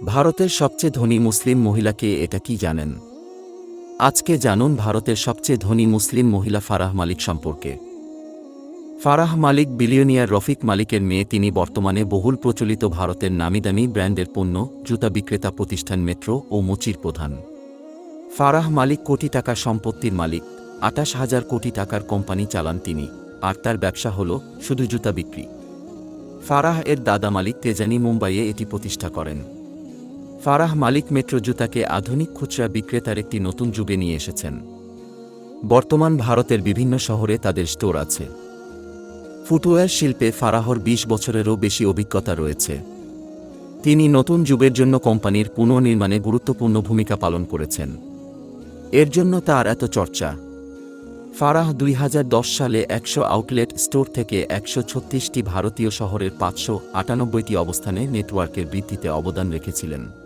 ভারতের সবচেয়ে ধনী মুসলিম মহিলা কে, এটা কি জানেন? আজকে জানুন ভারতের সবচেয়ে ধনী মুসলিম মহিলা ফারাহ মালিক সম্পর্কে। ফারাহ মালিক বিলিয়নিয়ার রফিক মালিকের মেয়ে। তিনি বর্তমানে বহুল প্রচলিত ভারতের নামিদামি ব্র্যান্ডের পণ্য, জুতা বিক্রেতা প্রতিষ্ঠান মেট্রো ও মুচির প্রধান। ফারাহ মালিক কোটি টাকার সম্পত্তির মালিক। ২৮,০০০ কোটি টাকার কোম্পানি চালান তিনি, আর তার ব্যবসা হল শুধু জুতা বিক্রি। ফারাহ এর দাদা মালিক তেজানি মুম্বাইয়ে এটি প্রতিষ্ঠা করেন। ফারাহ মালিক মেট্রো জুতাকে আধুনিক খুচরা বিক্রেতার একটি নতুন যুগে নিয়ে এসেছেন। বর্তমান ভারতের বিভিন্ন শহরে তাদের স্টোর আছে। ফুটওয়্যার শিল্পে ফারাহর ২০ বছরেরও বেশি অভিজ্ঞতা রয়েছে। তিনি নতুন যুগের জন্য কোম্পানির পুনর্নির্মাণে গুরুত্বপূর্ণ ভূমিকা পালন করেছেন। এর জন্য তার এত চর্চা। ফারাহ ২০১০ সালে ১০০ আউটলেট স্টোর থেকে ১৩৬টি ভারতীয় শহরের ৫৯৮টি অবস্থানে নেটওয়ার্কের বৃদ্ধিতে অবদান রেখেছিলেন।